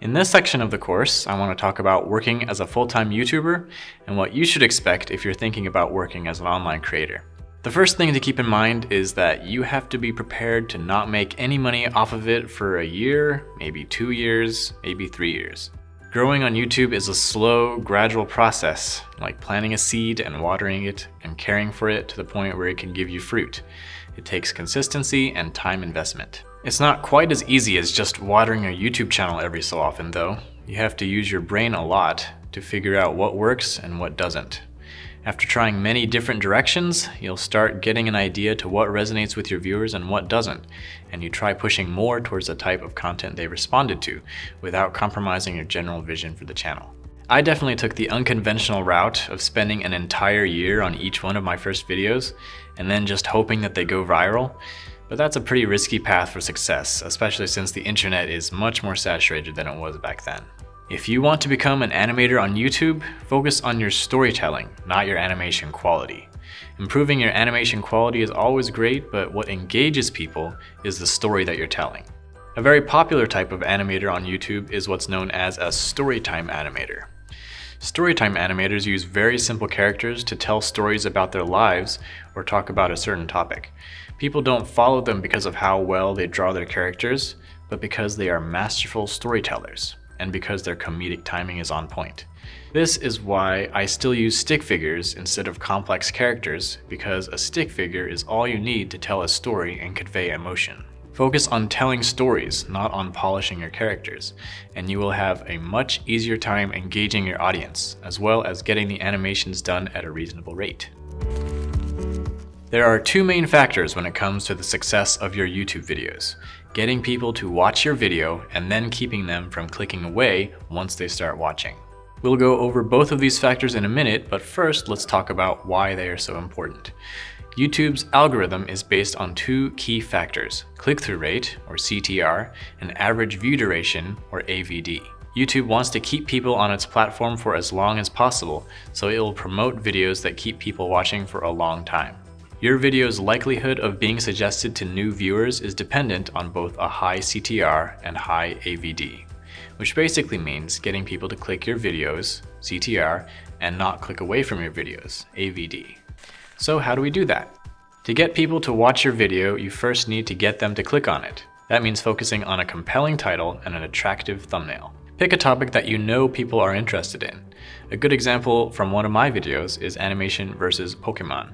In this section of the course, I want to talk about working as a full-time YouTuber and what you should expect if you're thinking about working as an online creator. The first thing to keep in mind is that you have to be prepared to not make any money off of it for a year, maybe 2 years, maybe 3 years. Growing on YouTube is a slow, gradual process, like planting a seed and watering it and caring for it to the point where it can give you fruit. It takes consistency and time investment. It's not quite as easy as just watering your YouTube channel every so often though. You have to use your brain a lot to figure out what works and what doesn't. After trying many different directions, you'll start getting an idea to what resonates with your viewers and what doesn't, and you try pushing more towards the type of content they responded to, without compromising your general vision for the channel. I definitely took the unconventional route of spending an entire year on each one of my first videos, and then just hoping that they go viral. But that's a pretty risky path for success, especially since the internet is much more saturated than it was back then. If you want to become an animator on YouTube, focus on your storytelling, not your animation quality. Improving your animation quality is always great, but what engages people is the story that you're telling. A very popular type of animator on YouTube is what's known as a storytime animator. Storytime animators use very simple characters to tell stories about their lives or talk about a certain topic. People don't follow them because of how well they draw their characters, but because they are masterful storytellers, and because their comedic timing is on point. This is why I still use stick figures instead of complex characters, because a stick figure is all you need to tell a story and convey emotion. Focus on telling stories, not on polishing your characters, and you will have a much easier time engaging your audience, as well as getting the animations done at a reasonable rate. There are two main factors when it comes to the success of your YouTube videos: getting people to watch your video and then keeping them from clicking away once they start watching. We'll go over both of these factors in a minute, but first let's talk about why they are so important. YouTube's algorithm is based on two key factors: click-through rate, or CTR, and average view duration, or AVD. YouTube wants to keep people on its platform for as long as possible, so it will promote videos that keep people watching for a long time. Your video's likelihood of being suggested to new viewers is dependent on both a high CTR and high AVD, which basically means getting people to click your videos, CTR, and not click away from your videos, AVD. So how do we do that? To get people to watch your video, you first need to get them to click on it. That means focusing on a compelling title and an attractive thumbnail. Pick a topic that you know people are interested in. A good example from one of my videos is animation versus Pokemon.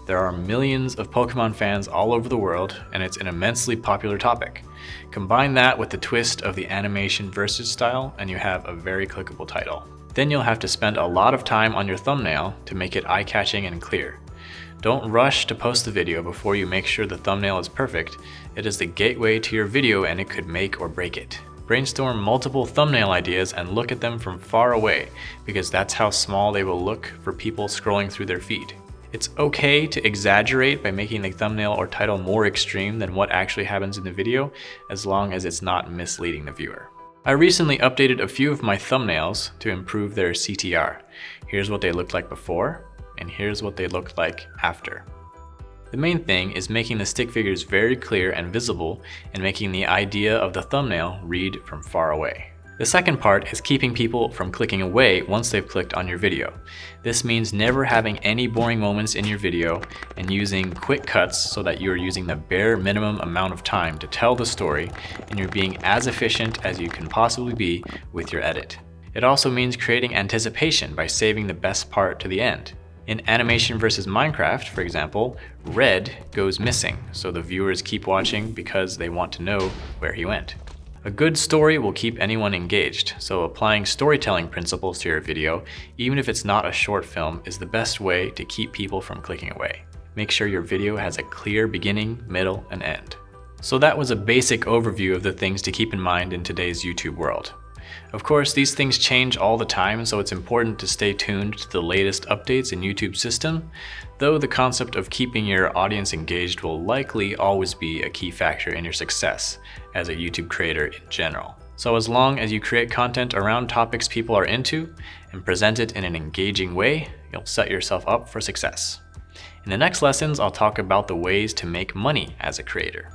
There are millions of Pokemon fans all over the world, and it's an immensely popular topic. Combine that with the twist of the animation versus style, and you have a very clickable title. Then you'll have to spend a lot of time on your thumbnail to make it eye-catching and clear. Don't rush to post the video before you make sure the thumbnail is perfect. It is the gateway to your video, and it could make or break it. Brainstorm multiple thumbnail ideas and look at them from far away, because that's how small they will look for people scrolling through their feed. It's okay to exaggerate by making the thumbnail or title more extreme than what actually happens in the video, as long as it's not misleading the viewer. I recently updated a few of my thumbnails to improve their CTR. Here's what they looked like before, and here's what they looked like after. The main thing is making the stick figures very clear and visible, and making the idea of the thumbnail read from far away. The second part is keeping people from clicking away once they've clicked on your video. This means never having any boring moments in your video and using quick cuts so that you're using the bare minimum amount of time to tell the story, and you're being as efficient as you can possibly be with your edit. It also means creating anticipation by saving the best part to the end. In Animation versus Minecraft, for example, Red goes missing, so the viewers keep watching because they want to know where he went. A good story will keep anyone engaged, so applying storytelling principles to your video, even if it's not a short film, is the best way to keep people from clicking away. Make sure your video has a clear beginning, middle, and end. So that was a basic overview of the things to keep in mind in today's YouTube world. Of course, these things change all the time, so it's important to stay tuned to the latest updates in YouTube's system, though the concept of keeping your audience engaged will likely always be a key factor in your success as a YouTube creator in general. So as long as you create content around topics people are into and present it in an engaging way, you'll set yourself up for success. In the next lessons, I'll talk about the ways to make money as a creator.